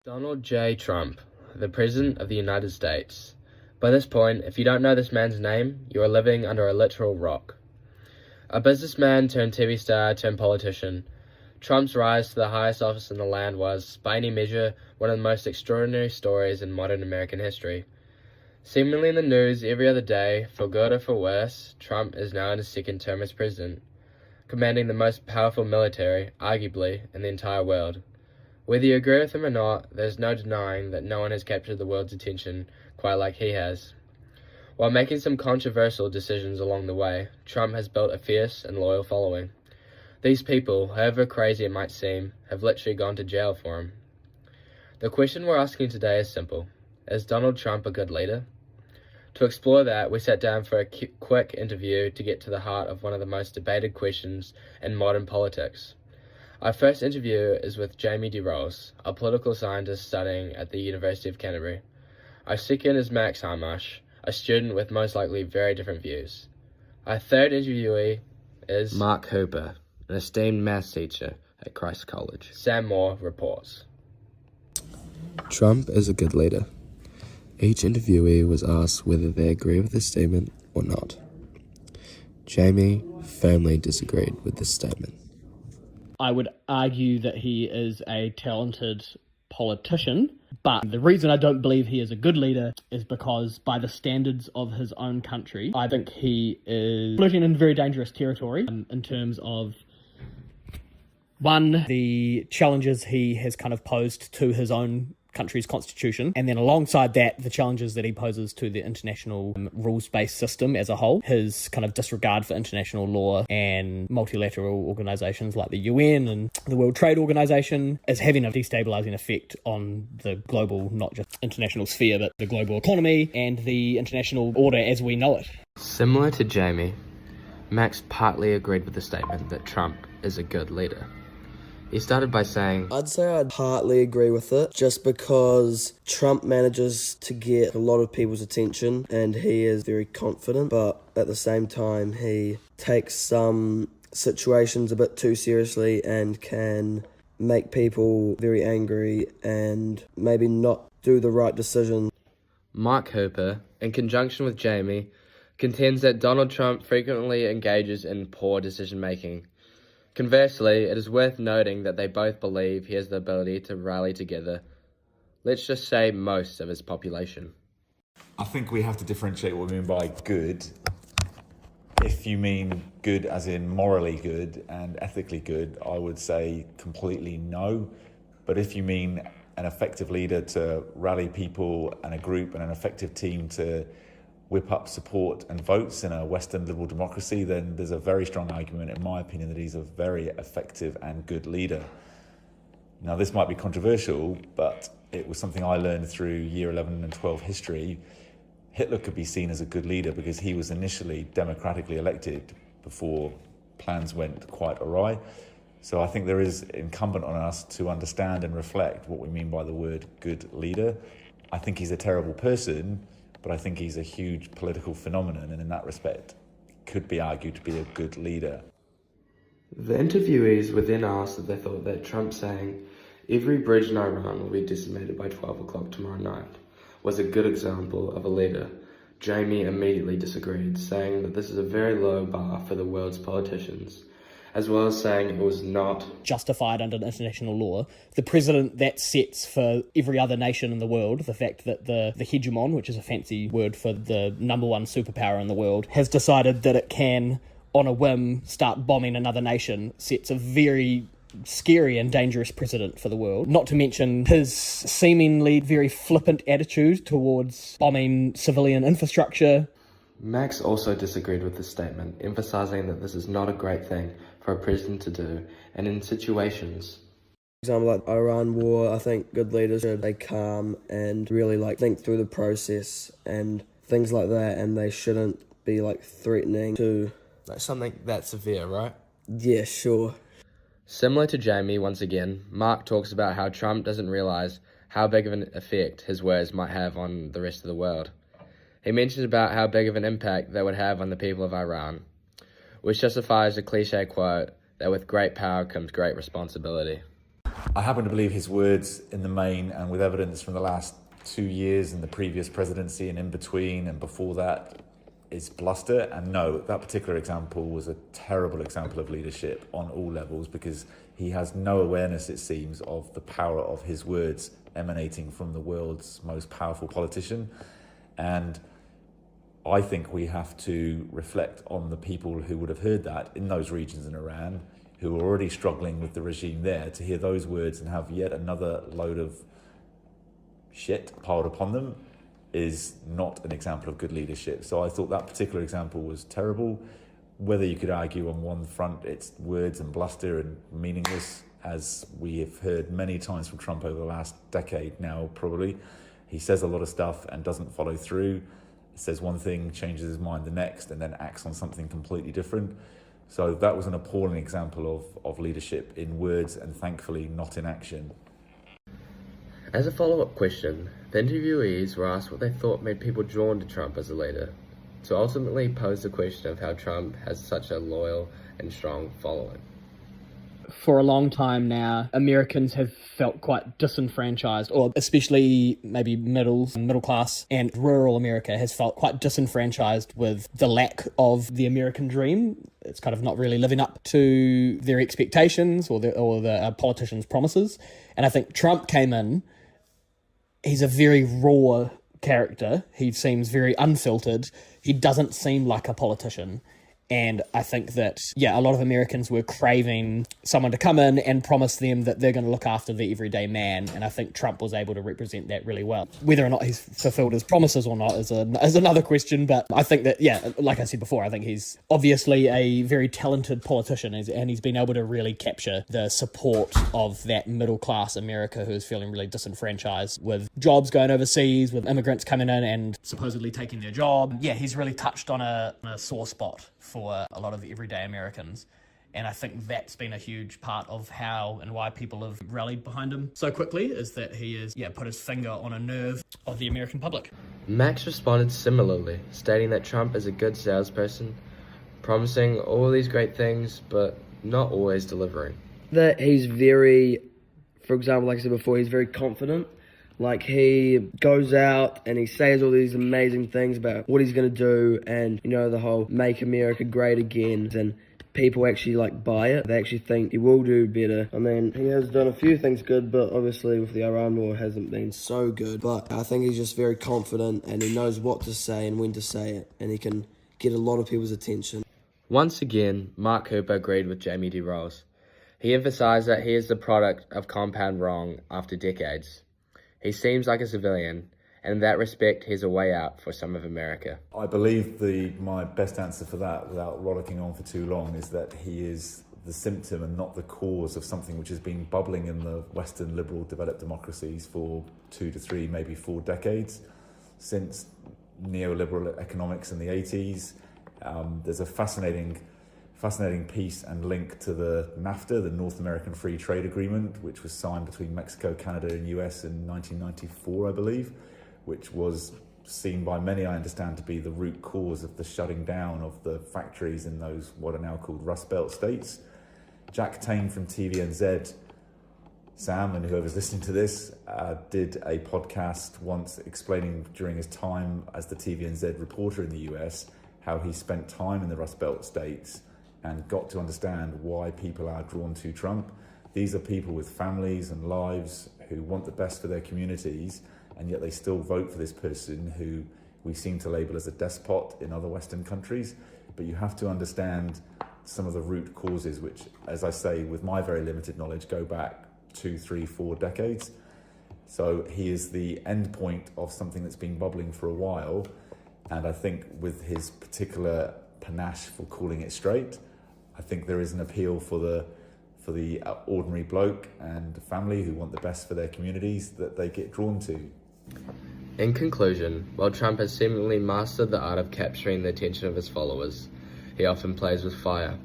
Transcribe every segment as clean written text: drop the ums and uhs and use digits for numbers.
Donald J. Trump, the President of the United States. By this point, if you don't know this man's name, you are living under a literal rock. A businessman turned TV star turned politician, Trump's rise to the highest office in the land was, by any measure, one of the most extraordinary stories in modern American history. Seemingly in the news every other day, for good or for worse, Trump is now in his second term as president, commanding the most powerful military, arguably, in the entire world. Whether you agree with him or not, there's no denying that no one has captured the world's attention quite like he has. While making some controversial decisions along the way, Trump has built a fierce and loyal following. These people, however crazy it might seem, have literally gone to jail for him. The question we're asking today is simple. Is Donald Trump a good leader? To explore that, we sat down for a quick interview to get to the heart of one of the most debated questions in modern politics. Our first interview is with Jamie DeRose, a political scientist studying at the University of Canterbury. Our second is Max Hamash, a student with most likely very different views. Our third interviewee is Mark Hooper, an esteemed maths teacher at Christ College. Sam Moore reports. Trump is a good leader. Each interviewee was asked whether they agree with this statement or not. Jamie firmly disagreed with this statement. I would argue that he is a talented politician, but the reason I don't believe he is a good leader is because by the standards of his own country, I think he is flirting in very dangerous territory in terms of, one, the challenges he has kind of posed to his own country's constitution, and then alongside that, the challenges that he poses to the international rules-based system as a whole. His kind of disregard for international law and multilateral organizations like the UN and the World Trade Organization is having a destabilizing effect on the global, not just international sphere, but the global economy and the international order as we know it. Similar to Jamie, Max partly agreed with the statement that Trump is a good leader. He started by saying, I'd say I'd partly agree with it, just because Trump manages to get a lot of people's attention and he is very confident, but at the same time he takes some situations a bit too seriously and can make people very angry and maybe not do the right decision. Mark Hooper, in conjunction with Jamie, contends that Donald Trump frequently engages in poor decision-making. Conversely, it is worth noting that they both believe he has the ability to rally together, let's just say most of his population. I think we have to differentiate what we mean by good. If you mean good as in morally good and ethically good, I would say completely no. But if you mean an effective leader to rally people and a group and an effective team to whip up support and votes in a Western liberal democracy, then there's a very strong argument, in my opinion, that he's a very effective and good leader. Now, this might be controversial, but it was something I learned through year 11 and 12 history. Hitler could be seen as a good leader because he was initially democratically elected before plans went quite awry. So I think there is incumbent on us to understand and reflect what we mean by the word good leader. I think he's a terrible person, but I think he's a huge political phenomenon, and in that respect, could be argued to be a good leader. The interviewees were then asked if they thought that Trump saying, "Every bridge in Iran will be decimated by 12 o'clock tomorrow night," was a good example of a leader. Jamie immediately disagreed, saying that this is a very low bar for the world's politicians, as well as saying it was not justified under international law. The president that sets for every other nation in the world, the fact that the hegemon, which is a fancy word for the number one superpower in the world, has decided that it can, on a whim, start bombing another nation, sets a very scary and dangerous precedent for the world. Not to mention his seemingly very flippant attitude towards bombing civilian infrastructure. Max also disagreed with this statement, emphasizing that this is not a great thing for a president to do, and in situations. For example, like Iran war, I think good leaders should stay calm and really think through the process and things like that, and they shouldn't be threatening to... Something that severe, right? Yeah, sure. Similar to Jamie, once again, Mark talks about how Trump doesn't realize how big of an effect his words might have on the rest of the world. He mentions about how big of an impact they would have on the people of Iran, which justifies the cliche quote that with great power comes great responsibility. I happen to believe his words in the main, and with evidence from the last 2 years and the previous presidency and in between and before that, is bluster. And no, that particular example was a terrible example of leadership on all levels, because he has no awareness, it seems, of the power of his words emanating from the world's most powerful politician. And I think we have to reflect on the people who would have heard that in those regions in Iran, who are already struggling with the regime there, to hear those words and have yet another load of shit piled upon them is not an example of good leadership. So I thought that particular example was terrible. Whether you could argue on one front it's words and bluster and meaningless, as we have heard many times from Trump over the last decade now, probably. He says a lot of stuff and doesn't follow through. He says one thing, changes his mind the next, and then acts on something completely different. So that was an appalling example of leadership in words and thankfully not in action. As a follow-up question, the interviewees were asked what they thought made people drawn to Trump as a leader, to ultimately pose the question of how Trump has such a loyal and strong following. For a long time now, Americans have felt quite disenfranchised, or especially maybe middle class and rural America has felt quite disenfranchised with the lack of the American dream. It's kind of not really living up to their expectations or the politicians' promises. And I think Trump came in. He's a very raw character. He seems very unfiltered. He doesn't seem like a politician. And I think that, a lot of Americans were craving someone to come in and promise them that they're going to look after the everyday man. And I think Trump was able to represent that really well. Whether or not he's fulfilled his promises or not is another question. But I think that, like I said before, I think he's obviously a very talented politician, and he's been able to really capture the support of that middle class America who is feeling really disenfranchised with jobs going overseas, with immigrants coming in and supposedly taking their job. Yeah, he's really touched on a sore spot for a lot of everyday Americans. And I think that's been a huge part of how and why people have rallied behind him so quickly, is that he has put his finger on a nerve of the American public. Max responded similarly, stating that Trump is a good salesperson, promising all these great things, but not always delivering. That he's very, for example, like I said before, he's very confident. Like, he goes out and he says all these amazing things about what he's going to do, and, the whole make America great again, and people actually, buy it. They actually think he will do better. I mean, he has done a few things good, but obviously with the Iran war, it hasn't been so good. But I think he's just very confident, and he knows what to say and when to say it, and he can get a lot of people's attention. Once again, Mark Cooper agreed with Jamie D. Rolls. He emphasised that he is the product of compound wrong after decades. He seems like a civilian, and in that respect, he's a way out for some of America. I believe my best answer for that, without rollicking on for too long, is that he is the symptom and not the cause of something which has been bubbling in the Western liberal developed democracies for 2 to 3, maybe 4 decades, since neoliberal economics in the 80s. There's a fascinating piece and link to the NAFTA, the North American Free Trade Agreement, which was signed between Mexico, Canada and US in 1994, I believe, which was seen by many, I understand, to be the root cause of the shutting down of the factories in those what are now called Rust Belt states. Jack Tane from TVNZ, Sam, and whoever's listening to this, did a podcast once explaining during his time as the TVNZ reporter in the US how he spent time in the Rust Belt states and got to understand why people are drawn to Trump. These are people with families and lives who want the best for their communities, and yet they still vote for this person who we seem to label as a despot in other Western countries. But you have to understand some of the root causes, which, as I say, with my very limited knowledge, go back 2, 3, 4 decades. So he is the end point of something that's been bubbling for a while, and I think with his particular panache for calling it straight, I think there is an appeal for the ordinary bloke and family who want the best for their communities that they get drawn to. In conclusion, while Trump has seemingly mastered the art of capturing the attention of his followers, he often plays with fire.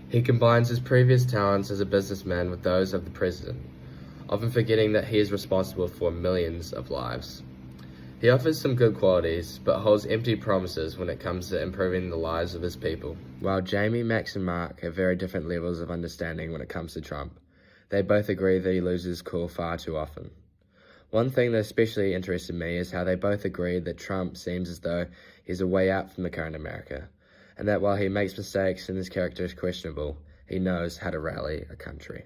He combines his previous talents as a businessman with those of the president, often forgetting that he is responsible for millions of lives. He offers some good qualities, but holds empty promises when it comes to improving the lives of his people. While Jamie, Max and Mark have very different levels of understanding when it comes to Trump, They both agree that he loses cool far too often. One thing that especially interested me is how they both agree that Trump seems as though he's a way out from the current America, and that while he makes mistakes and his character is questionable, he knows how to rally a country.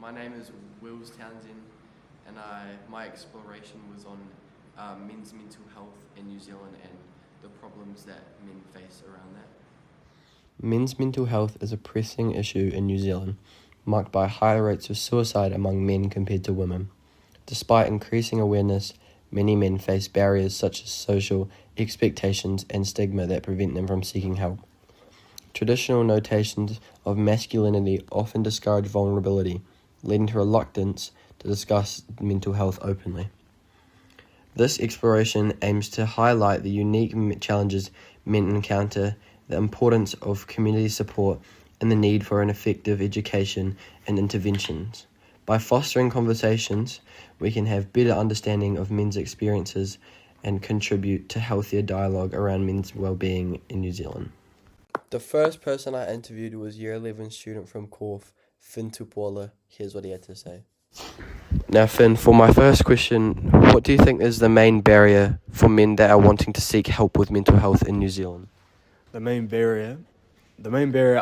My name is Wills Townsend, and my exploration was on men's mental health in New Zealand and the problems that men face around that. Men's mental health is a pressing issue in New Zealand, marked by higher rates of suicide among men compared to women. Despite increasing awareness, many men face barriers such as social expectations and stigma that prevent them from seeking help. Traditional notations of masculinity often discourage vulnerability, leading to reluctance to discuss mental health openly. This exploration aims to highlight the unique challenges men encounter, the importance of community support, and the need for an effective education and interventions. By fostering conversations, we can have better understanding of men's experiences and contribute to healthier dialogue around men's well-being in New Zealand. The first person I interviewed was Year 11 student from Corf, Finn Tupola. Here's what he had to say. Now, Finn, for my first question, what do you think is the main barrier for men that are wanting to seek help with mental health in New Zealand? The main barrier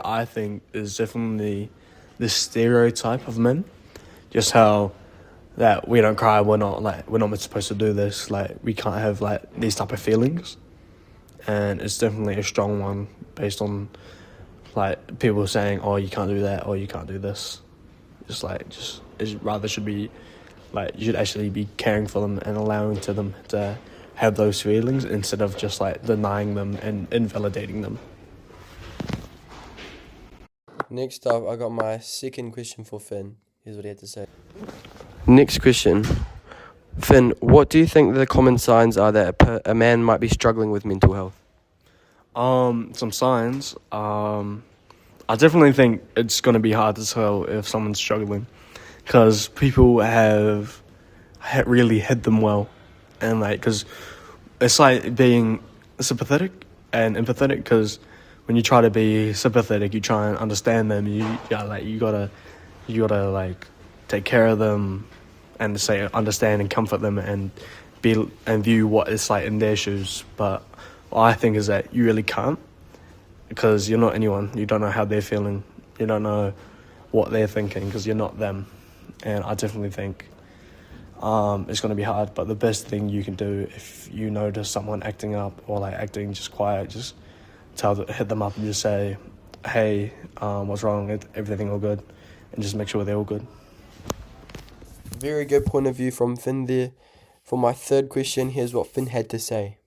I think is definitely the stereotype of men. Just how that we don't cry, we're not supposed to do this, we can't have these type of feelings. And it's definitely a strong one based on people saying, oh, you can't do that, or you can't do this. It rather should be you should actually be caring for them and allowing them to have those feelings instead of just denying them and invalidating them. Next up, I got my second question for Finn. Here's what he had to say. Next question. Finn, what do you think the common signs are that a man might be struggling with mental health? Some signs. I definitely think it's going to be hard to tell if someone's struggling because people have really hid them well. And because it's being sympathetic and empathetic, because when you try to be sympathetic, you try and understand them. You gotta take care of them and understand and comfort them and view what it's like in their shoes. But what I think is that you really can't, because you're not anyone. You don't know how they're feeling. You don't know what they're thinking because you're not them. And I definitely think it's going to be hard. But the best thing you can do if you notice someone acting up or acting just quiet, just hit them up and just say, hey, what's wrong? Everything all good? And just make sure they're all good. Very good point of view from Finn there. For my third question, here's what Finn had to say.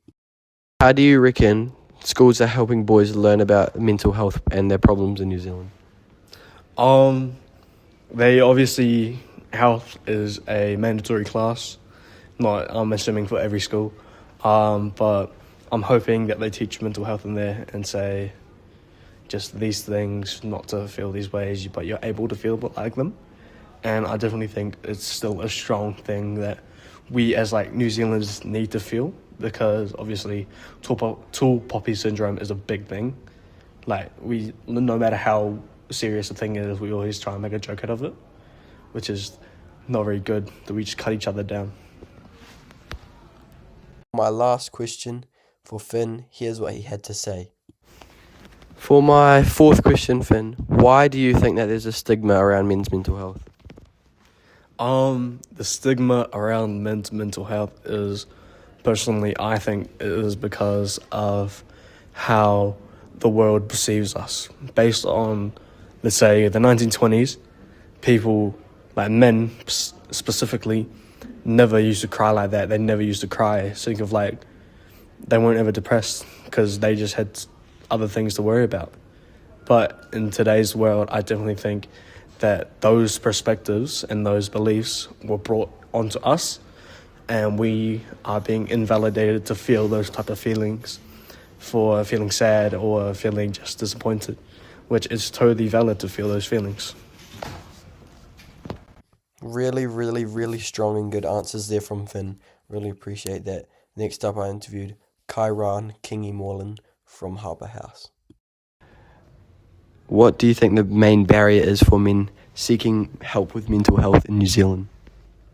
How do you reckon schools are helping boys learn about mental health and their problems in New Zealand? They obviously, health is a mandatory class, not I'm assuming for every school, but I'm hoping that they teach mental health in there and say just these things, not to feel these ways, but you're able to feel like them. And I definitely think it's still a strong thing that we as New Zealanders need to feel, because obviously tall poppy syndrome is a big thing. We, no matter how serious a thing is, we always try and make a joke out of it, which is not very good, that we just cut each other down. My last question for Finn, here's what he had to say. For my fourth question, Finn, why do you think that there's a stigma around men's mental health? The stigma around men's mental health is, personally, I think it is because of how the world perceives us. Based on, let's say, the 1920s, people, like men specifically, never used to cry like that. They never used to cry. Think of like, they weren't ever depressed because they just had other things to worry about. But in today's world, I definitely think that those perspectives and those beliefs were brought onto us, and we are being invalidated to feel those type of feelings, for feeling sad or feeling just disappointed, which is totally valid to feel those feelings. Really, really, really strong and good answers there from Finn. Really appreciate that. Next up, I interviewed Kyran Kingi Moreland from Harbour House. What do you think the main barrier is for men seeking help with mental health in New Zealand?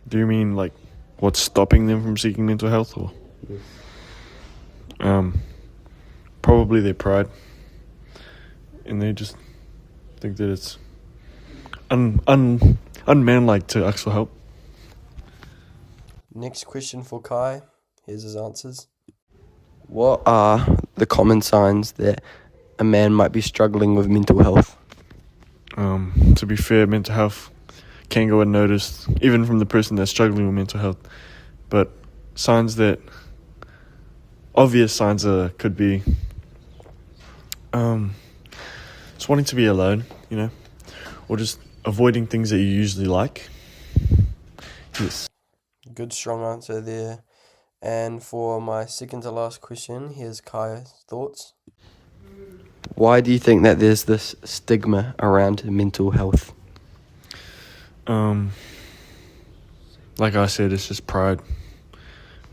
Do you mean like what's stopping them from seeking mental health, or? Yes. Probably their pride, and they just think that it's unmanlike to ask for help. Next question for Kai. Here's his answers. What are the common signs that a man might be struggling with mental health? To be fair, mental health can go unnoticed, even from the person that's struggling with mental health. But obvious signs could be just wanting to be alone, or just avoiding things that you usually like. Yes. Good, strong answer there. And for my second to last question, here's Kai's thoughts. Why do you think that there's this stigma around mental health? Like I said, it's just pride.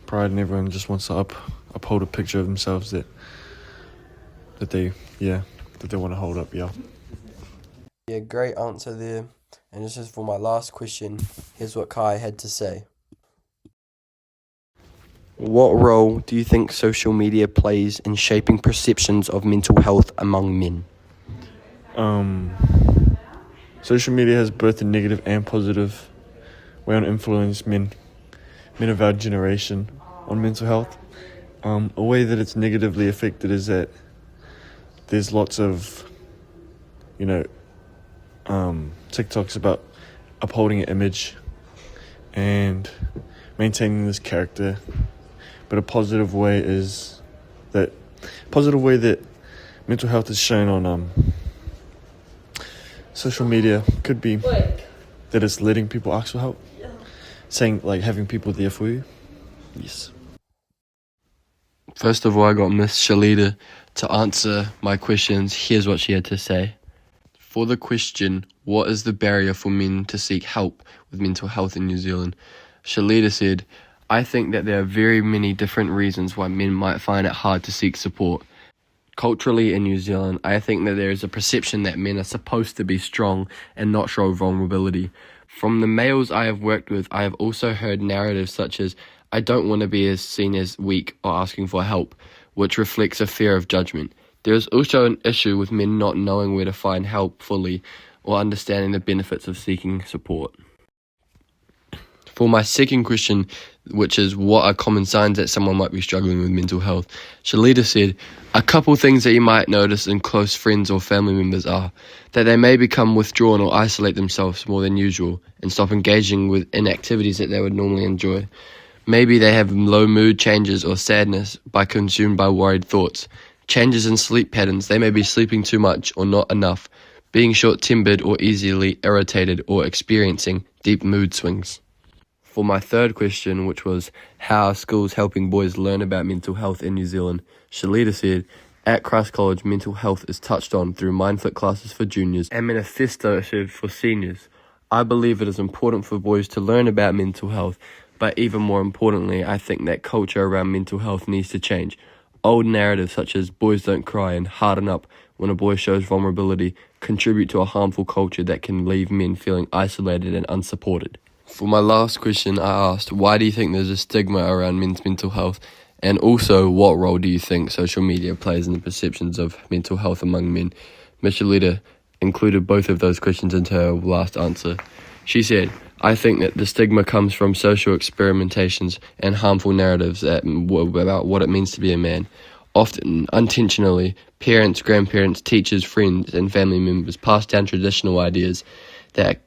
Pride, and everyone just wants to uphold a picture of themselves that they want to hold up, yeah. Yeah, great answer there. And this is for my last question. Here's what Kai had to say. What role do you think social media plays in shaping perceptions of mental health among men? Social media has both a negative and positive way on influence men of our generation on mental health. A way that it's negatively affected is that there's lots of, TikToks about upholding an image and maintaining this character. But a positive way that mental health is shown on social media could be that it's letting people ask for help, saying like having people there for you. Yes. First of all, I got Miss Shalita to answer my questions. Here's what she had to say. For the question, what is the barrier for men to seek help with mental health in New Zealand? Shalita said, I think that there are very many different reasons why men might find it hard to seek support. Culturally in New Zealand, I think that there is a perception that men are supposed to be strong and not show vulnerability. From the males I have worked with, I have also heard narratives such as, I don't want to be seen as weak or asking for help, which reflects a fear of judgment. There is also an issue with men not knowing where to find help fully or understanding the benefits of seeking support. For my second question, which is what are common signs that someone might be struggling with mental health, Shalita said, a couple things that you might notice in close friends or family members are that they may become withdrawn or isolate themselves more than usual and stop engaging in activities that they would normally enjoy. Maybe they have low mood changes or sadness consumed by worried thoughts. Changes in sleep patterns, they may be sleeping too much or not enough, being short-tempered or easily irritated or experiencing deep mood swings. For my third question, which was how are schools helping boys learn about mental health in New Zealand, Shalita said, at Christ College, mental health is touched on through mindfit classes for juniors and manifesto for seniors. I believe it is important for boys to learn about mental health, but even more importantly, I think that culture around mental health needs to change. Old narratives such as boys don't cry and harden up when a boy shows vulnerability contribute to a harmful culture that can leave men feeling isolated and unsupported. For my last question, I asked, why do you think there's a stigma around men's mental health? And also, what role do you think social media plays in the perceptions of mental health among men? Micheletta included both of those questions into her last answer. She said, I think that the stigma comes from social experimentations and harmful narratives about what it means to be a man. Often, unintentionally, parents, grandparents, teachers, friends, and family members pass down traditional ideas that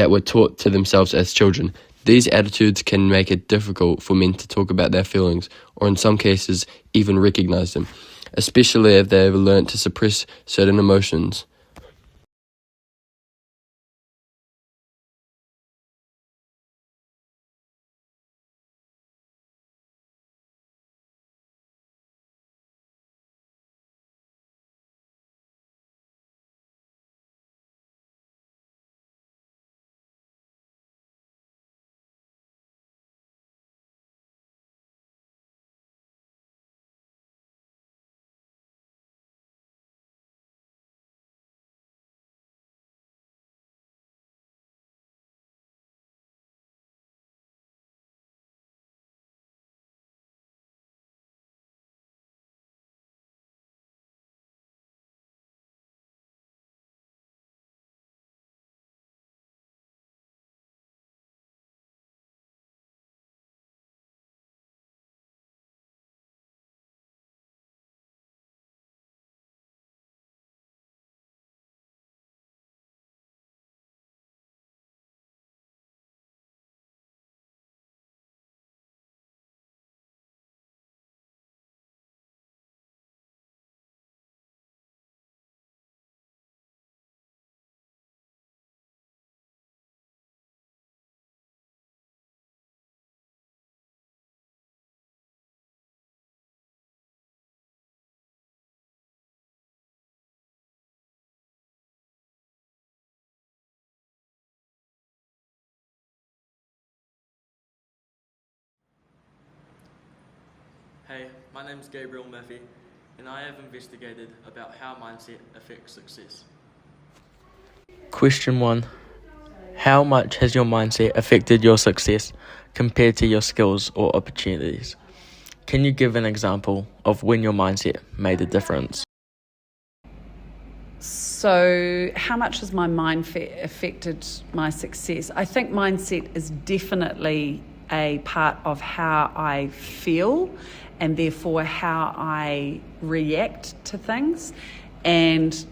were taught to themselves as children. These attitudes can make it difficult for men to talk about their feelings, or in some cases, even recognize them, especially if they have learned to suppress certain emotions. Hey, my name's Gabriel Murphy, and I have investigated about how mindset affects success. Question 1. How much has your mindset affected your success compared to your skills or opportunities? Can you give an example of when your mindset made a difference? So how much has my mindset affected my success? I think mindset is definitely a part of how I feel and therefore how I react to things, and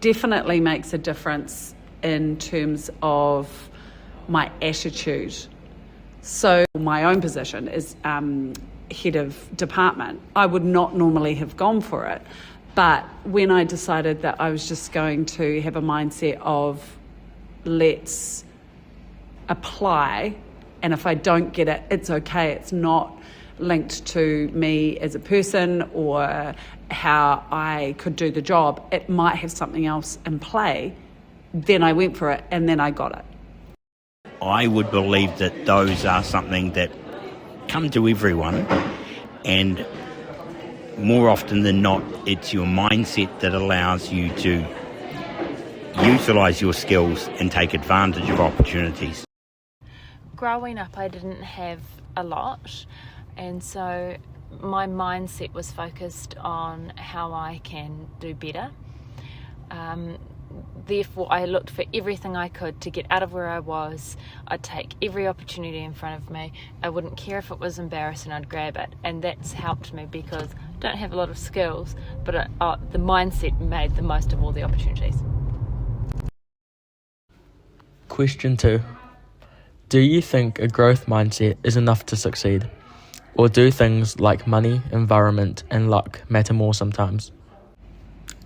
definitely makes a difference in terms of my attitude. So my own position is head of department. I would not normally have gone for it, but when I decided that I was just going to have a mindset of let's apply, and if I don't get it, it's okay. It's not linked to me as a person or how I could do the job. It might have something else in play. Then I went for it and then I got it. I would believe that those are something that come to everyone, and more often than not, it's your mindset that allows you to utilise your skills and take advantage of opportunities. Growing up, I didn't have a lot, and so my mindset was focused on how I can do better. Therefore, I looked for everything I could to get out of where I was. I'd take every opportunity in front of me. I wouldn't care if it was embarrassing, I'd grab it. And that's helped me because I don't have a lot of skills, but the mindset made the most of all the opportunities. Question 2. Do you think a growth mindset is enough to succeed? Or do things like money, environment, and luck matter more sometimes?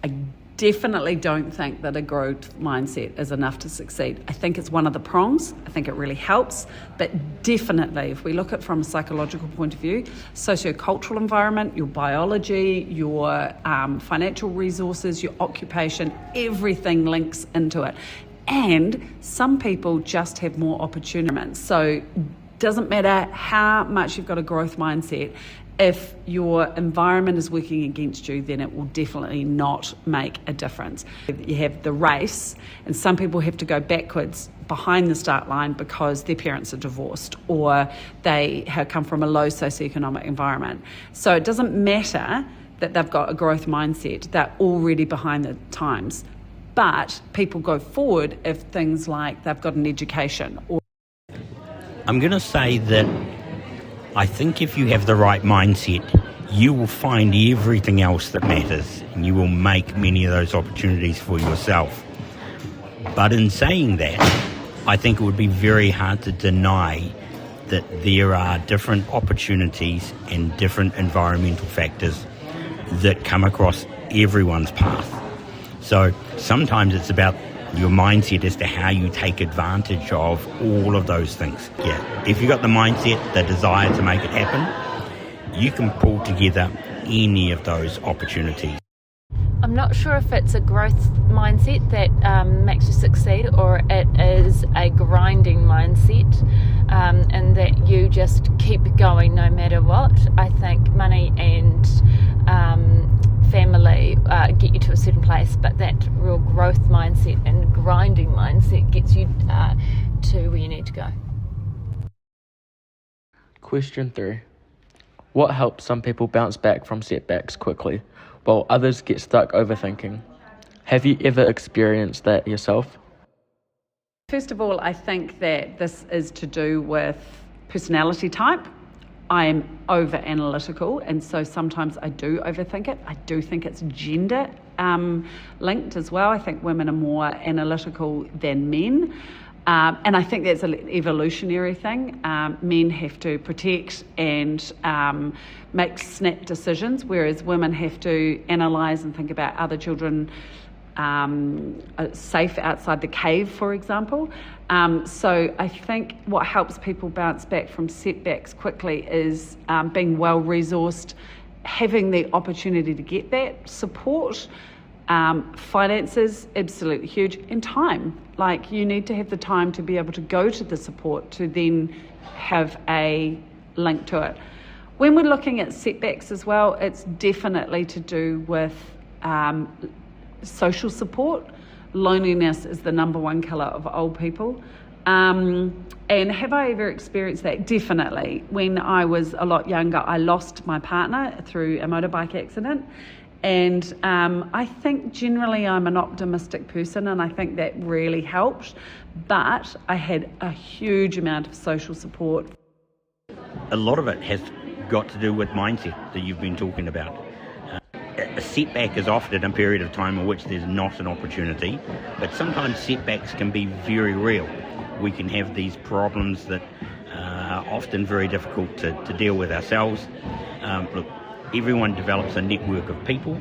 I definitely don't think that a growth mindset is enough to succeed. I think it's one of the prongs. I think it really helps. But definitely, if we look at it from a psychological point of view, socio-cultural environment, your biology, your financial resources, your occupation, everything links into it. And some people just have more opportunities. So doesn't matter how much you've got a growth mindset, If your environment is working against you, then it will definitely not make a difference. You have the race, and some people have to go backwards behind the start line because their parents are divorced or they have come from a low socioeconomic environment. So it doesn't matter that they've got a growth mindset, they're already behind the times. But people go forward if things like they've got an education. I'm going to say that I think if you have the right mindset, you will find everything else that matters and you will make many of those opportunities for yourself. But in saying that, I think it would be very hard to deny that there are different opportunities and different environmental factors that come across everyone's path. So sometimes it's about your mindset as to how you take advantage of all of those things. Yeah, if you've got the mindset, the desire to make it happen, you can pull together any of those opportunities. I'm not sure if it's a growth mindset that makes you succeed, or it is a grinding mindset, and that you just keep going no matter what. I think money and family get you to a certain place, but that real growth mindset and grinding mindset gets you to where you need to go. Question 3. What helps some people bounce back from setbacks quickly, while others get stuck overthinking? Have you ever experienced that yourself? First of all, I think that this is to do with personality type. I'm over-analytical, and so sometimes I do overthink it. I do think it's gender linked as well. I think women are more analytical than men. And I think that's an evolutionary thing. Men have to protect and make snap decisions, whereas women have to analyse and think about other children safe outside the cave, for example. So I think what helps people bounce back from setbacks quickly is being well-resourced, having the opportunity to get that support. Finances, absolutely huge, and time. Like, you need to have the time to be able to go to the support to then have a link to it. When we're looking at setbacks as well, it's definitely to do with social support. Loneliness is the number one killer of old people. And have I ever experienced that? Definitely. When I was a lot younger, I lost my partner through a motorbike accident. And I think generally I'm an optimistic person, and I think that really helped. But I had a huge amount of social support. A lot of it has got to do with mindset that you've been talking about. A setback is often a period of time in which there's not an opportunity, but sometimes setbacks can be very real. We can have these problems that are often very difficult to deal with ourselves. Look, everyone develops a network of people.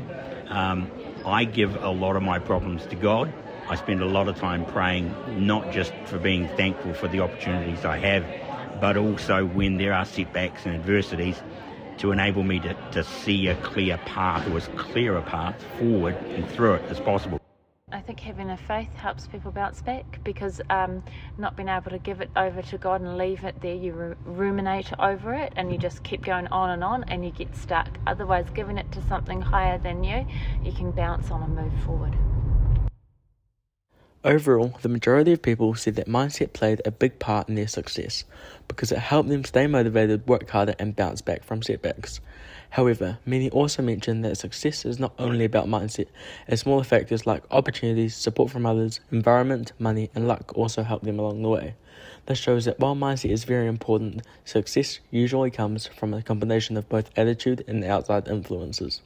I give a lot of my problems to God. I spend a lot of time praying, not just for being thankful for the opportunities I have, but also when there are setbacks and adversities, to enable me to see a clear path, or as clear a path forward and through it as possible. I think having a faith helps people bounce back, because not being able to give it over to God and leave it there, you ruminate over it and you just keep going on and you get stuck. Otherwise, giving it to something higher than you can bounce on and move forward. Overall, the majority of people said that mindset played a big part in their success because it helped them stay motivated, work harder and bounce back from setbacks. However, many also mentioned that success is not only about mindset, as smaller factors like opportunities, support from others, environment, money and luck also help them along the way. This shows that while mindset is very important, success usually comes from a combination of both attitude and outside influences.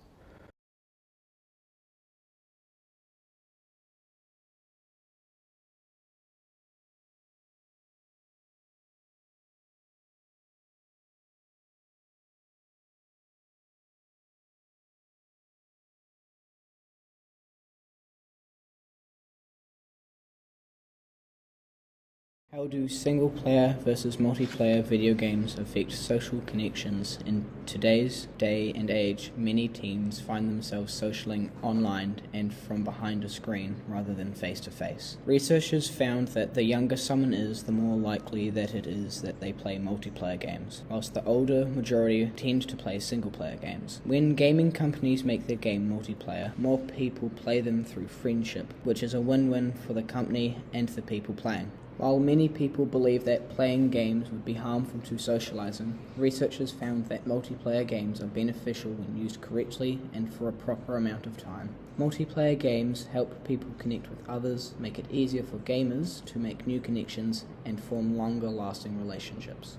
How do single-player versus multiplayer video games affect social connections? In today's day and age, many teens find themselves socialing online and from behind a screen rather than face-to-face. Researchers found that the younger someone is, the more likely that it is that they play multiplayer games, whilst the older majority tend to play single-player games. When gaming companies make their game multiplayer, more people play them through friendship, which is a win-win for the company and the people playing. While many people believe that playing games would be harmful to socializing, researchers found that multiplayer games are beneficial when used correctly and for a proper amount of time. Multiplayer games help people connect with others, make it easier for gamers to make new connections, and form longer-lasting relationships.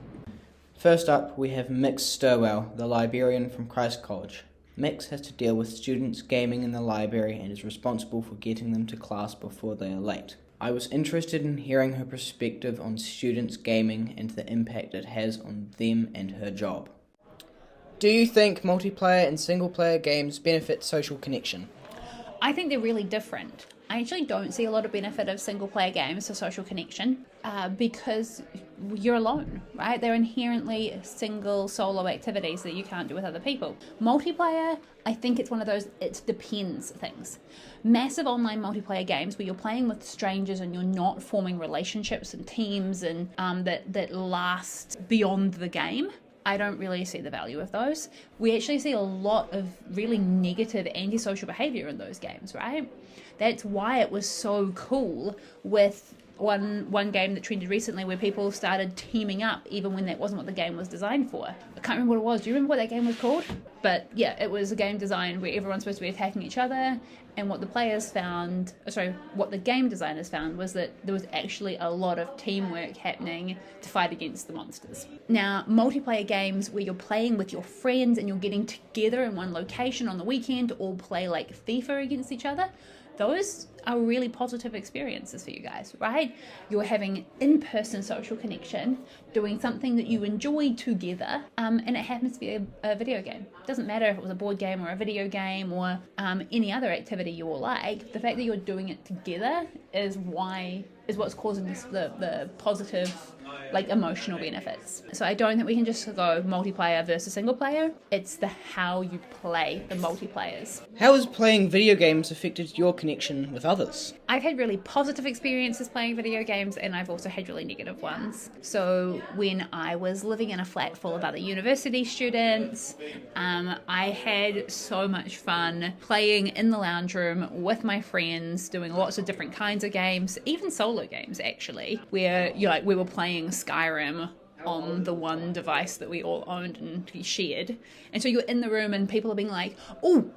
First up, we have Mix Sturwell, the librarian from Christ College. Mix has to deal with students gaming in the library and is responsible for getting them to class before they are late. I was interested in hearing her perspective on students gaming and the impact it has on them and her job. Do you think multiplayer and single-player games benefit social connection? I think they're really different. I actually don't see a lot of benefit of single-player games for social connection because you're alone, right? They're inherently single, solo activities that you can't do with other people. Multiplayer, I think it's one of those it depends things. Massive online multiplayer games where you're playing with strangers and you're not forming relationships and teams and that last beyond the game. I don't really see the value of those. We actually see a lot of really negative antisocial behavior in those games, right? That's why it was so cool with one game that trended recently where people started teaming up even when that wasn't what the game was designed for. I can't remember what it was. Do you remember what that game was called? But yeah, it was a game designed where everyone's supposed to be attacking each other, and what the game designers found was that there was actually a lot of teamwork happening to fight against the monsters. Now, multiplayer games where you're playing with your friends and you're getting together in one location on the weekend to all play like FIFA against each other, those are really positive experiences for you guys, right? You're having in-person social connection, doing something that you enjoy together, and it happens to be a video game. It doesn't matter if it was a board game or a video game or any other activity you all like. The fact that you're doing it together is what's causing the positive, like, emotional benefits. So I don't think we can just go multiplayer versus single player. It's how you play the multiplayers. How has playing video games affected your connection with others? I've had really positive experiences playing video games, and I've also had really negative ones. So when I was living in a flat full of other university students, I had so much fun playing in the lounge room with my friends, doing lots of different kinds of games, even solo games actually, where we were playing Skyrim on the one device that we all owned and shared. And so you're in the room and people are being like, oh,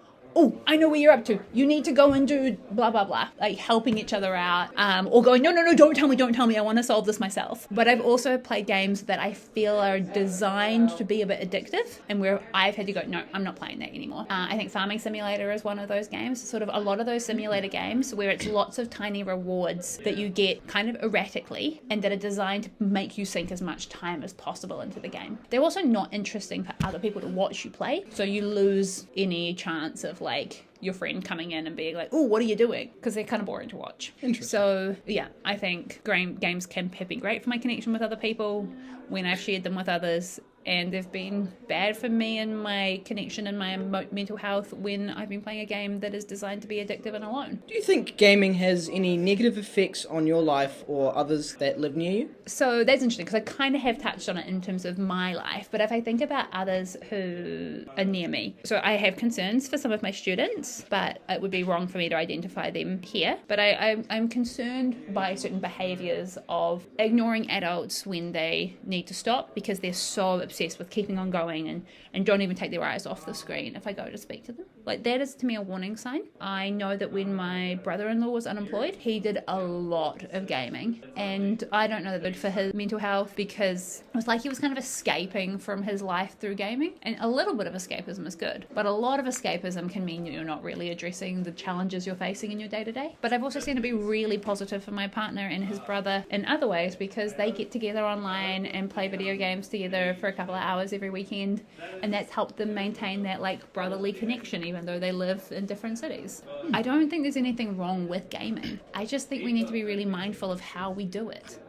I know what you're up to. You need to go and do blah, blah, blah. Like helping each other out. Or going, no, don't tell me. I want to solve this myself. But I've also played games that I feel are designed to be a bit addictive and where I've had to go, no, I'm not playing that anymore. I think Farming Simulator is one of those games. Sort of a lot of those simulator games where it's lots of tiny rewards that you get kind of erratically and that are designed to make you sink as much time as possible into the game. They're also not interesting for other people to watch you play. So you lose any chance of like your friend coming in and being like, oh, what are you doing? Because they're kind of boring to watch. Interesting. So yeah, I think games can have been great for my connection with other people when I've shared them with others, and they've been bad for me and my connection and my mental health when I've been playing a game that is designed to be addictive and alone. Do you think gaming has any negative effects on your life or others that live near you? So that's interesting because I kind of have touched on it in terms of my life, but if I think about others who are near me, so I have concerns for some of my students, but it would be wrong for me to identify them here. But I'm concerned by certain behaviours of ignoring adults when they need to stop because they're so obsessed with keeping on going and don't even take their eyes off the screen if I go to speak to them. Like, that is to me a warning sign. I know that when my brother-in-law was unemployed, he did a lot of gaming, and I don't know that good for his mental health because it was like he was kind of escaping from his life through gaming, and a little bit of escapism is good, but a lot of escapism can mean you're not really addressing the challenges you're facing in your day-to-day. But I've also seen it be really positive for my partner and his brother in other ways because they get together online and play video games together for a couple of hours every weekend, and that's helped them maintain that like brotherly connection even though they live in different cities. I don't think there's anything wrong with gaming. I just think we need to be really mindful of how we do it.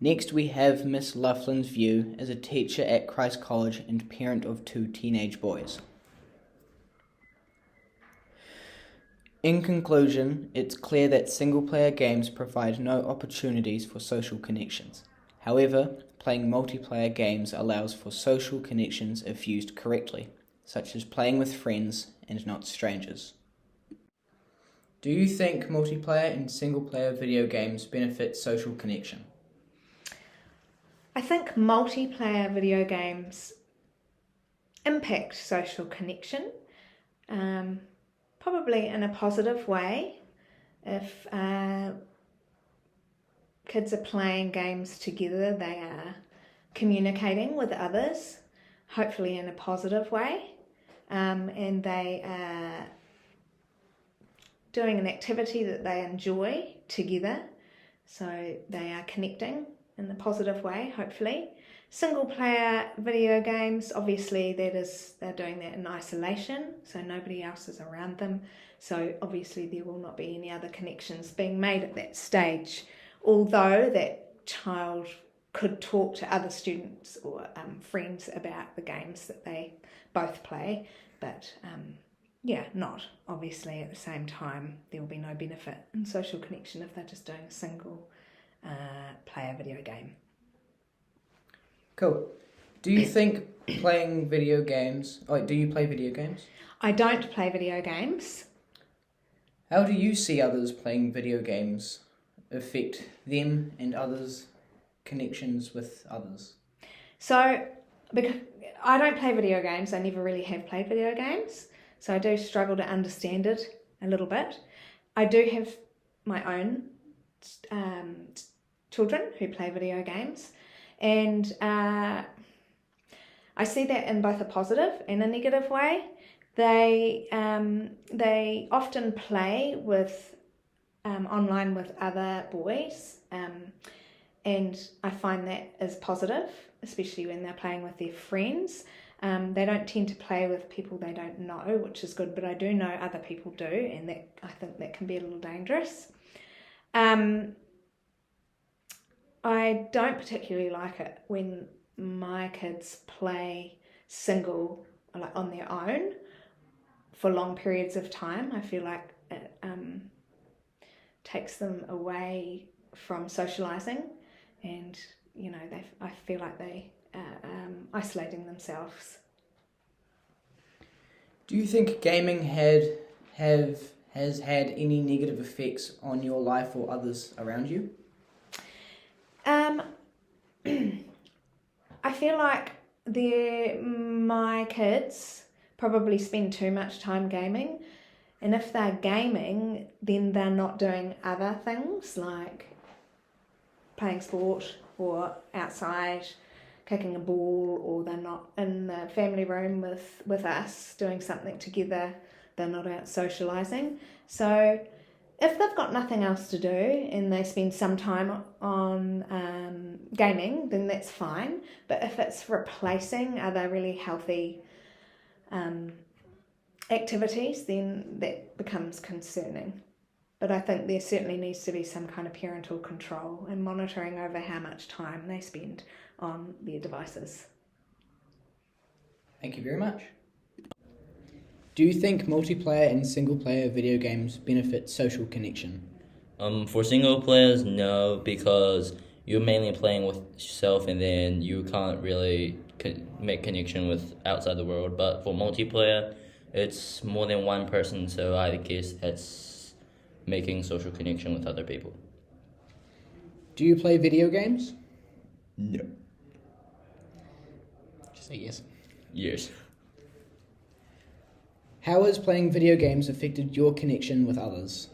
Next, we have Miss Laughlin's view as a teacher at Christ College and parent of 2 teenage boys. In conclusion, it's clear that single-player games provide no opportunities for social connections. However, playing multiplayer games allows for social connections if used correctly, such as playing with friends and not strangers. Do you think multiplayer and single-player video games benefit social connection? I think multiplayer video games impact social connection, probably in a positive way. If kids are playing games together, they are communicating with others, hopefully in a positive way, and they are doing an activity that they enjoy together, so they are connecting in a positive way, hopefully. Single player video games, obviously they're doing that in isolation, so nobody else is around them, so obviously there will not be any other connections being made at that stage, although that child could talk to other students or friends about the games that they both play, but not obviously at the same time. There will be no benefit in social connection if they're just doing a single player video game. Cool. Do you think playing video games... do you play video games? I don't play video games. How do you see others playing video games affect them and others' connections with others? So, because I don't play video games, I never really have played video games, so I do struggle to understand it a little bit. I do have my own children who play video games, and I see that in both a positive and a negative way. They often play with online with other boys, and I find that is positive, especially when they're playing with their friends. They don't tend to play with people they don't know, which is good, but I do know other people do, and that I think that can be a little dangerous. I don't particularly like it when my kids play single, like on their own, for long periods of time. I feel like it takes them away from socialising, and I feel like they are isolating themselves. Do you think gaming has had any negative effects on your life or others around you? I feel like my kids probably spend too much time gaming, and if they're gaming, then they're not doing other things like playing sport or outside kicking a ball, or they're not in the family room with us doing something together. They're not out socialising. So if they've got nothing else to do and they spend some time on gaming, then that's fine. But if it's replacing other really healthy activities, then that becomes concerning. But I think there certainly needs to be some kind of parental control and monitoring over how much time they spend on their devices. Thank you very much. Do you think multiplayer and single-player video games benefit social connection? For single players, no, because you're mainly playing with yourself, and then you can't really make connection with outside the world. But for multiplayer, it's more than one person, so I guess that's making social connection with other people. Do you play video games? No. Just say yes. Yes. How has playing video games affected your connection with others?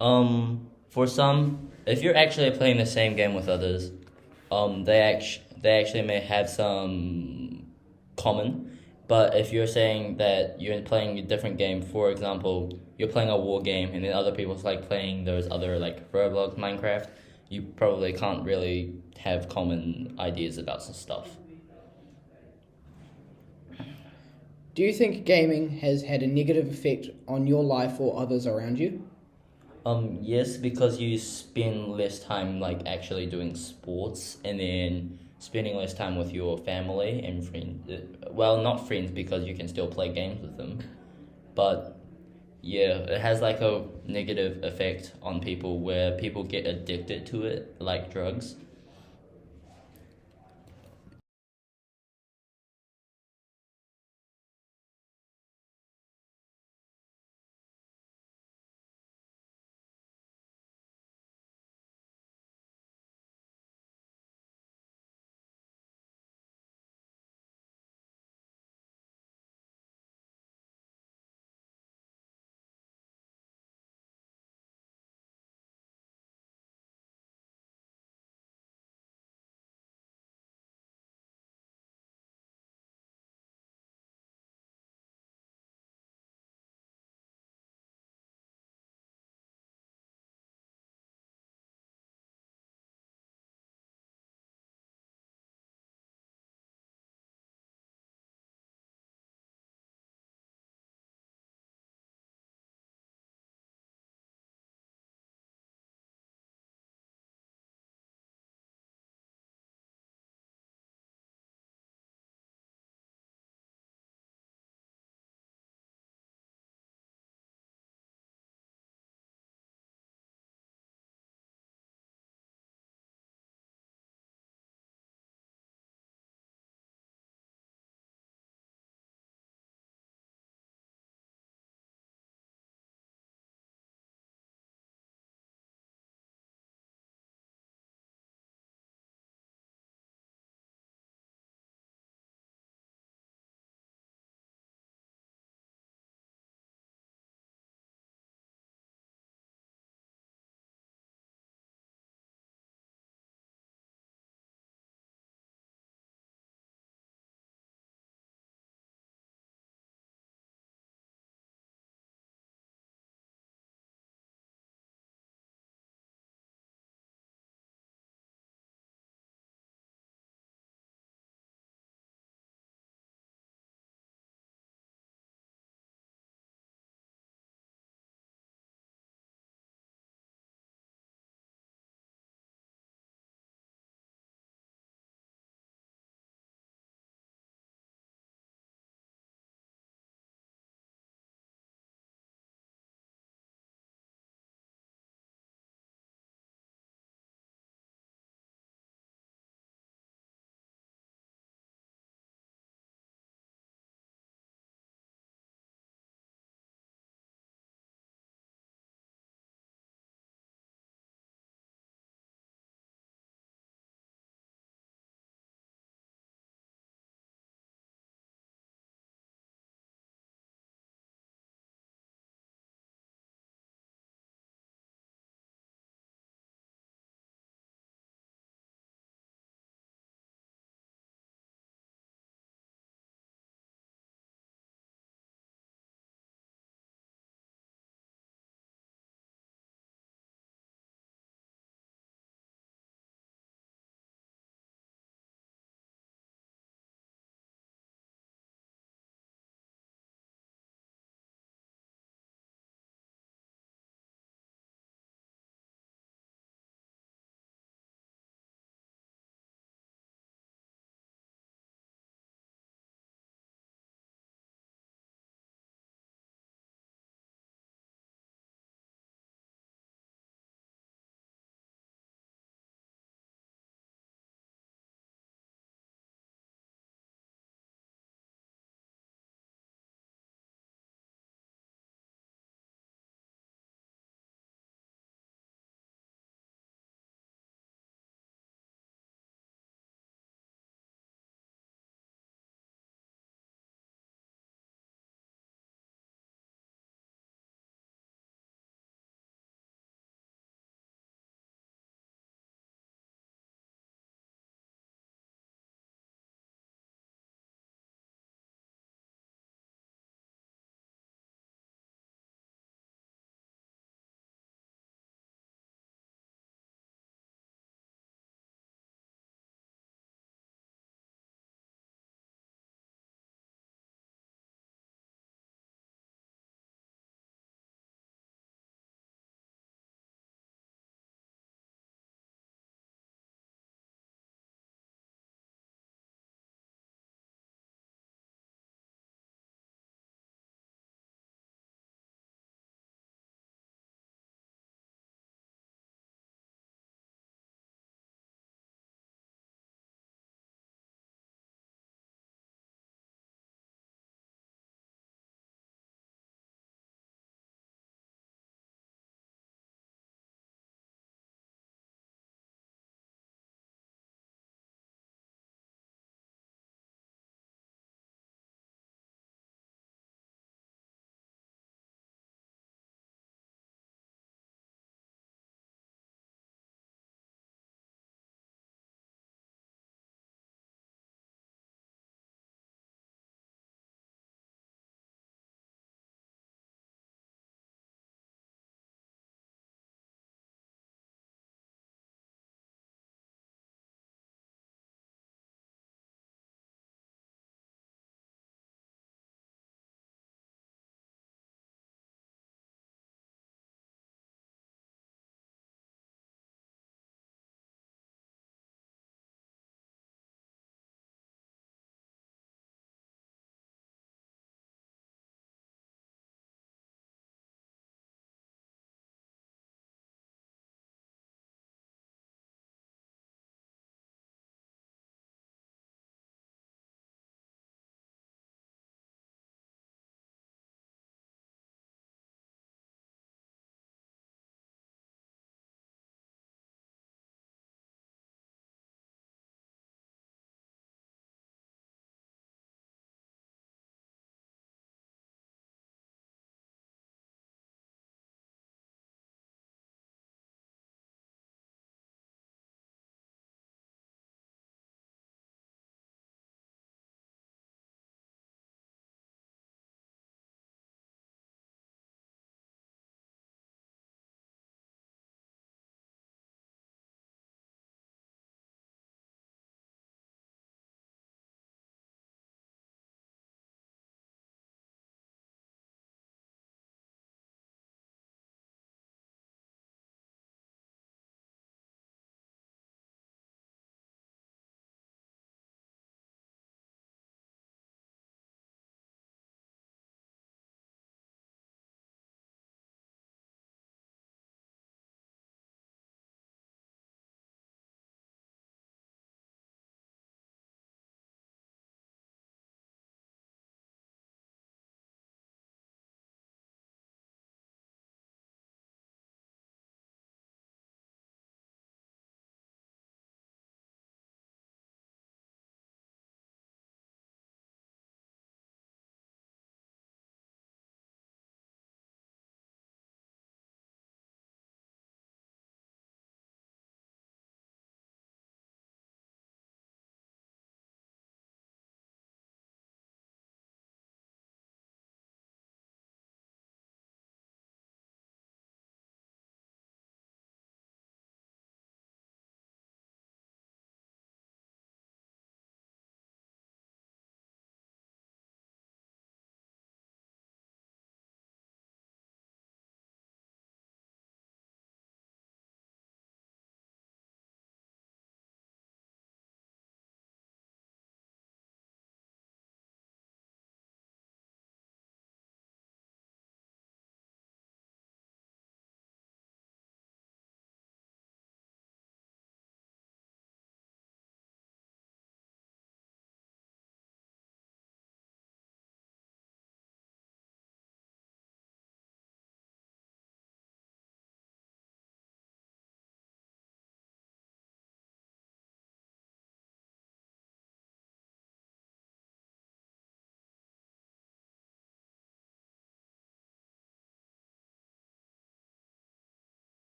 For some, if you're actually playing the same game with others, they actually may have some common. But if you're saying that you're playing a different game, for example, you're playing a war game, and then other people's like playing those other like Roblox, Minecraft, you probably can't really have common ideas about some stuff. Do you think gaming has had a negative effect on your life or others around you? Yes, because you spend less time like actually doing sports, and then spending less time with your family and friends. Well, not friends because you can still play games with them, but yeah, it has like a negative effect on people where people get addicted to it, like drugs.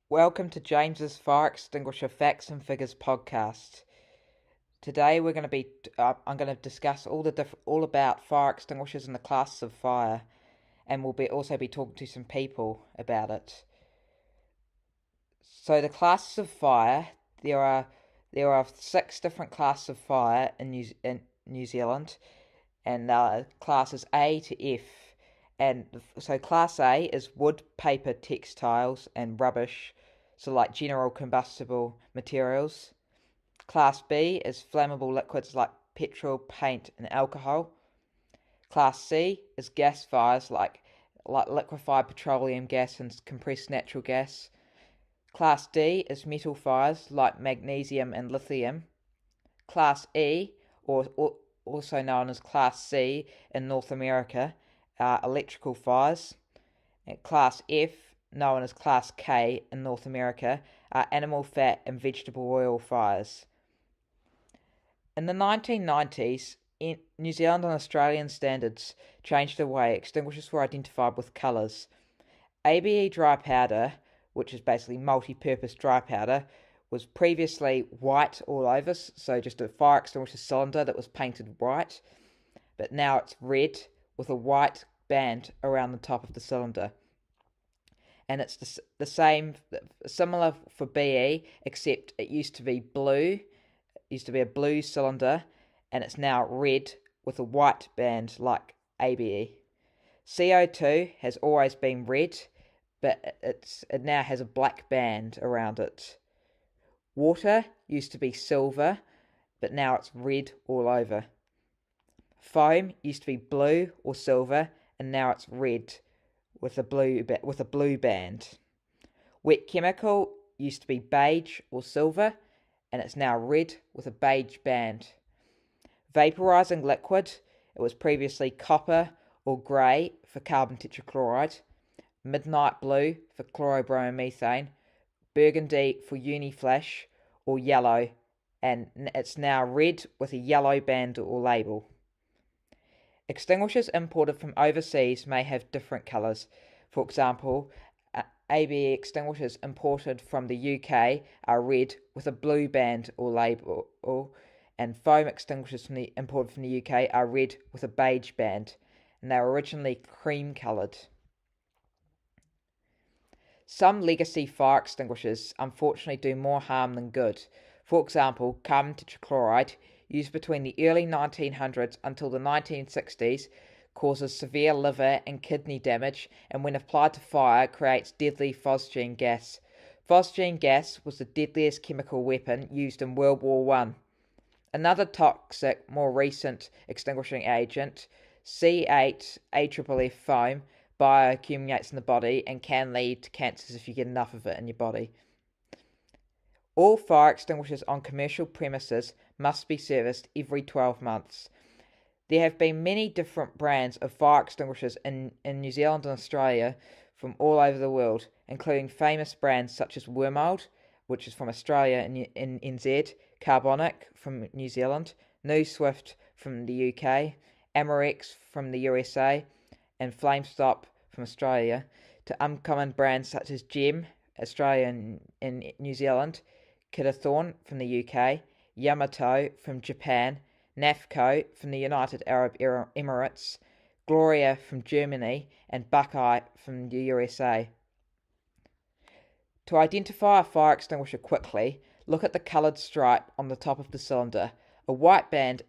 Welcome to James's Fire Extinguisher Facts and Figures podcast. Today we're going to be I'm going to discuss all about fire extinguishers and the classes of fire, and we'll also be talking to some people about it. So the classes of fire, there are 6 different classes of fire in New Zealand, and classes A to F. And so class A is wood, paper, textiles, and rubbish, so like general combustible materials. Class B is flammable liquids like petrol, paint, and alcohol. Class C is gas fires like liquefied petroleum gas and compressed natural gas. Class D is metal fires like magnesium and lithium. Class E, or also known as Class C in North America, are electrical fires. And Class F, known as Class K in North America, are animal fat and vegetable oil fires. In the 1990s, New Zealand and Australian standards changed the way extinguishers were identified with colours. ABE dry powder, which is basically multi-purpose dry powder, was previously white all over, so just a fire extinguisher cylinder that was painted white, but now it's red with a white band around the top of the cylinder. And it's the same, similar for BE, except it used to be blue. It used to be a blue cylinder, and it's now red with a white band like ABE. CO2 has always been red, but it now has a black band around it. Water used to be silver, but now it's red all over. Foam used to be blue or silver, and now it's red with a blue band. Wet chemical used to be beige or silver, and it's now red with a beige band. Vaporizing liquid, it was previously copper or grey for carbon tetrachloride, midnight blue for chlorobromomethane, burgundy for uniflash, or yellow, and it's now red with a yellow band or label. Extinguishers imported from overseas may have different colours. For example, ABE extinguishers imported from the UK are red with a blue band or label, and foam extinguishers imported from the UK are red with a beige band, and they were originally cream coloured. Some legacy fire extinguishers unfortunately do more harm than good. For example, carbon tetrachloride, used between the early 1900s until the 1960s, causes severe liver and kidney damage, and when applied to fire creates deadly phosgene gas. Phosgene gas was the deadliest chemical weapon used in World War I. Another toxic, more recent extinguishing agent, C8AFFF foam, bioaccumulates in the body and can lead to cancers if you get enough of it in your body. All fire extinguishers on commercial premises must be serviced every 12 months. There have been many different brands of fire extinguishers in New Zealand and Australia from all over the world, including famous brands such as Wormold, which is from Australia and NZ, Carbonic from New Zealand, New Swift from the UK, Amorex from the USA, and Flamestop from Australia, to uncommon brands such as Gem, Australia and New Zealand, Kidderthorn from the UK, Yamato from Japan, Nafco from the United Arab Emirates, Gloria from Germany, and Buckeye from the USA. To identify a fire extinguisher quickly, look at the coloured stripe on the top of the cylinder. A white band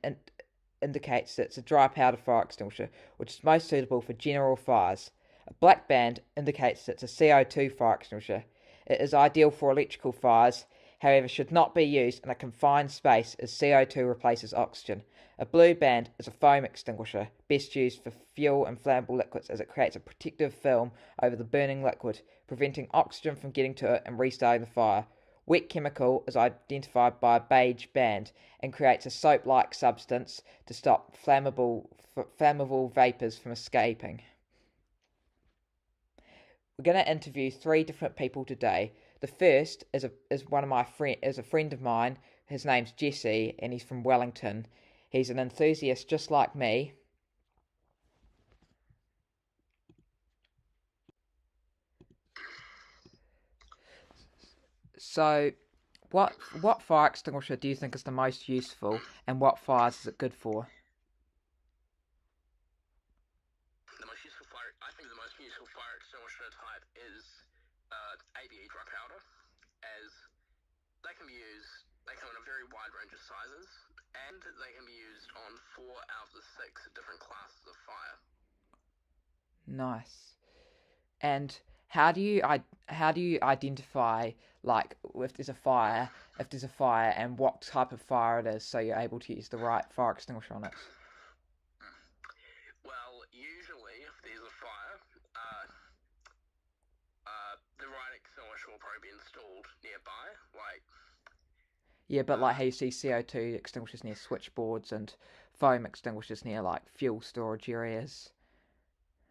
indicates that it's a dry powder fire extinguisher, which is most suitable for general fires. A black band indicates that it's a CO2 fire extinguisher. It is ideal for electrical fires, however should not be used in a confined space as CO2 replaces oxygen. A blue band is a foam extinguisher, best used for fuel and flammable liquids as it creates a protective film over the burning liquid, preventing oxygen from getting to it and restarting the fire. Wet chemical is identified by a beige band and creates a soap-like substance to stop flammable vapours from escaping. We're going to interview 3 different people today. The first is a friend of mine. His name's Jesse, and he's from Wellington. He's an enthusiast just like me. So, what fire extinguisher do you think is the most useful, and what fires is it good for? I think the most useful fire extinguisher type is ABE dry powder, as they can come in a very wide range of sizes, and they can be used on 4 out of the 6 different classes of fire. Nice. And how do you identify, like, if there's a fire, and what type of fire it is, so you're able to use the right fire extinguisher on it? Well, usually if there's a fire, the right extinguisher will probably be installed nearby, like. Yeah, but like how you see CO2 extinguishers near switchboards and foam extinguishers near like fuel storage areas.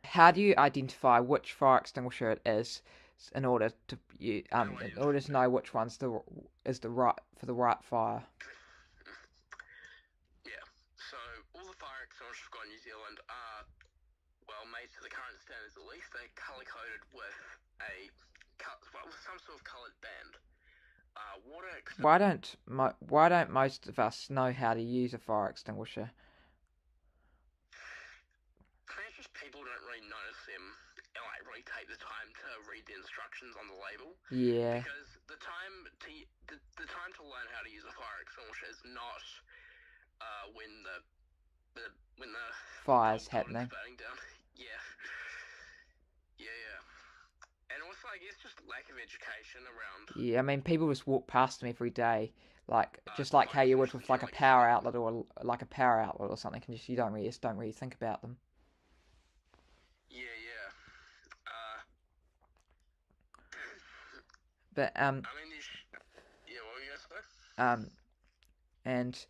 How do you identify which fire extinguisher it is in order to know which one's the right for the right fire? Yeah, so all the fire extinguishers we've got in New Zealand are, well, made to the current standards at least. They're colour-coded with some sort of coloured band. Why don't most of us know how to use a fire extinguisher? It's just people don't really notice them, and like really take the time to read the instructions on the label. Yeah. Because the time to learn how to use a fire extinguisher is not when the fire's happening. Burning down. Yeah. And also, I guess, just lack of education around. Yeah, I mean, people just walk past them every day, like just like how you would with like a power outlet or something, and you don't really think about them. Yeah. But I mean, yeah, what were you gonna say? And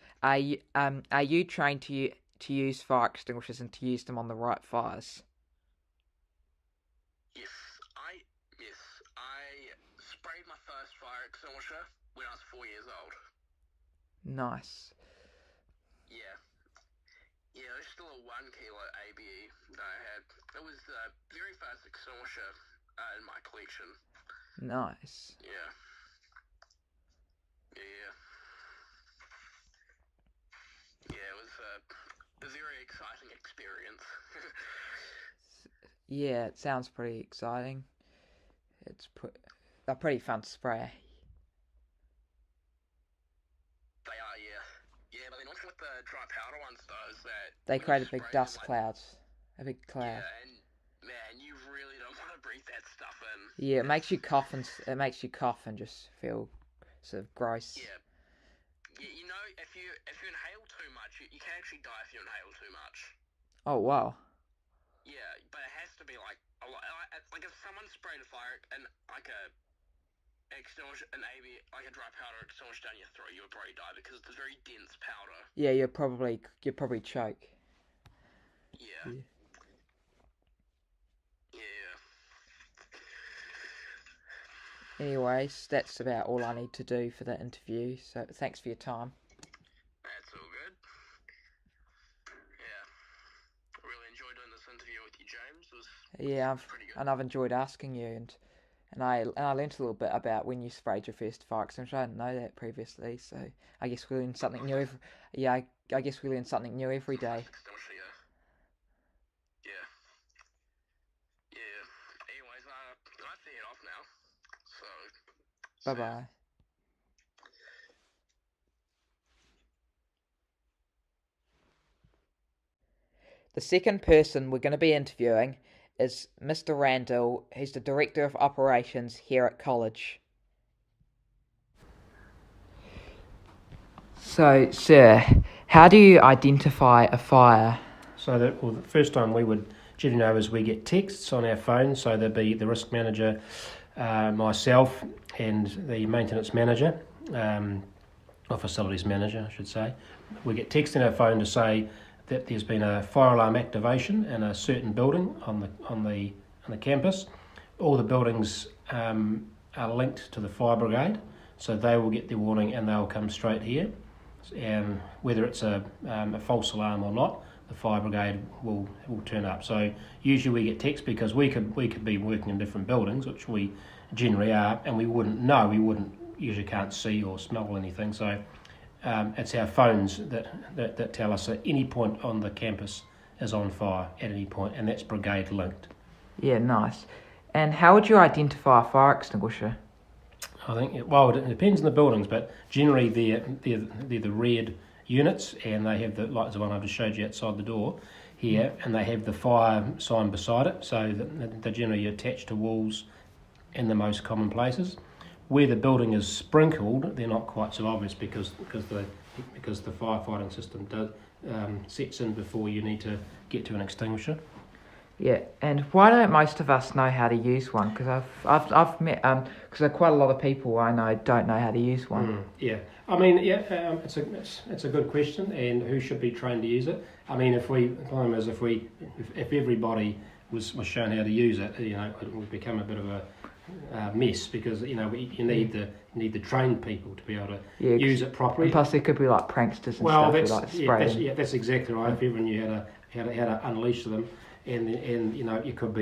are you trained to use fire extinguishers and to use them on the right fires? I sprayed my first fire extinguisher when I was 4 years old. Nice. Yeah, it was still a 1 kilo ABE that I had. It was the very first extinguisher in my collection. Nice. Yeah. Yeah, it was a very exciting experience. Yeah, it sounds pretty exciting. They're pretty fun to spray. They are, yeah. Yeah, but the notion with the dry powder ones, though, is that They create a big dust cloud. A big cloud. Yeah, and man, you really don't want to breathe that stuff in. Yeah, it makes you cough and just feel sort of gross. Yeah. You know, if you inhale too much, you can actually die if you inhale too much. Oh wow. Yeah, but it has to be like a lot. Like if someone sprayed a fire and like a dry powder extinguisher down your throat, you would probably die because it's a very dense powder. Yeah, you'd probably choke. Yeah. Anyways, that's about all I need to do for that interview. So thanks for your time. That's all good. Yeah. I really enjoyed doing this interview with you, James. It was pretty good. And I've enjoyed asking you, and I learnt a little bit about when you sprayed your first fire extinguisher. I didn't know that previously, so I guess we learn something new every. Yeah, I guess we learn something new every day. Yeah. Anyways, I have to head off now. Bye bye. The second person we're going to be interviewing is Mr. Randall. He's the Director of Operations here at college. So, sir, how do you identify a fire? So the first time we would generally know is we get texts on our phone, so there'd be the risk manager, myself, and the maintenance manager, or facilities manager, I should say. We get text in our phone to say that there's been a fire alarm activation in a certain building on the campus. All the buildings are linked to the fire brigade, so they will get their warning and they'll come straight here. And whether it's a false alarm or not, the fire brigade will turn up. So usually we get text because we could be working in different buildings, which we generally are, and we wouldn't know. We wouldn't usually can't see or smell anything. So it's our phones that tell us at any point on the campus is on fire at any point, and that's brigade linked. Yeah, nice. And how would you identify a fire extinguisher? I think it depends on the buildings, but generally they're the red units, and they have the one I just showed you outside the door here, and they have the fire sign beside it, so they're generally attached to walls in the most common places. Where the building is sprinkled, they're not quite so obvious because the firefighting system sets in before you need to get to an extinguisher. Yeah, and why don't most of us know how to use one? Because I've met because quite a lot of people I know don't know how to use one. Yeah, I mean, it's a good question, and who should be trained to use it? I mean, if everybody was shown how to use it, it would become a bit of a mess, because you need the trained people to be able to use it properly. And plus, there could be like pranksters and stuff who like spray. That's exactly right. If everyone knew how to unleash them. And it could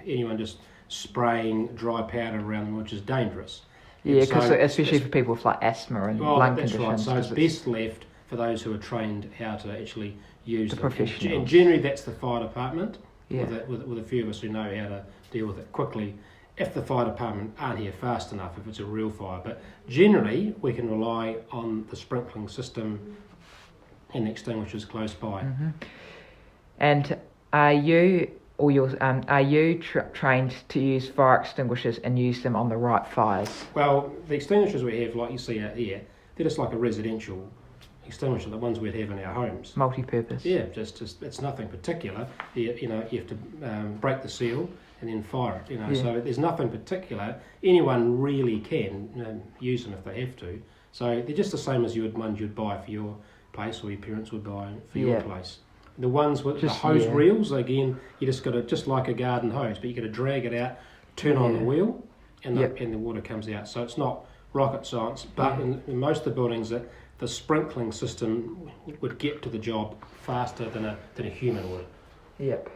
anyone just spraying dry powder around them, which is dangerous. Yeah, because especially for people with like asthma and lung conditions. Right. So it's best left for those who are trained how to actually use the them. professionals. And generally, that's the fire department. Yeah. With a few of us who know how to deal with it quickly. If the fire department aren't here fast enough, if it's a real fire, but generally we can rely on the sprinkling system and extinguishers close by. Mm-hmm. And are you trained to use fire extinguishers and use them on the right fires? Well, the extinguishers we have, like you see out here, they're just like a residential extinguisher, the ones we'd have in our homes. Multi-purpose. Yeah, just it's nothing particular. You have to break the seal and then fire it. So there's nothing particular. Anyone really can use them if they have to. So they're just the same as ones you'd buy for your place, or your parents would buy for your place. The ones with the hose reels, again, you just got to, just like a garden hose, but you got to drag it out, turn on the wheel, and the water comes out. So it's not rocket science, but in most of the buildings, that the sprinkling system would get to the job faster than a human would. Yep.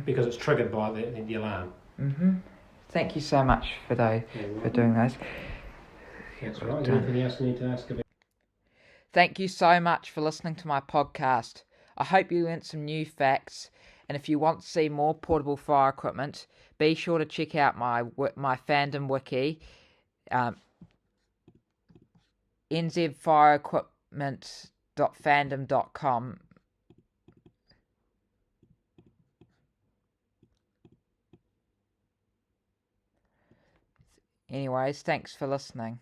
Because it's triggered by the alarm. Mm-hmm. Thank you so much for doing those. That's right. Anything else you need to ask about? Thank you so much for listening to my podcast. I hope you learnt some new facts, and if you want to see more portable fire equipment, be sure to check out my fandom wiki, nzfireequipment.fandom.com. Anyways, thanks for listening.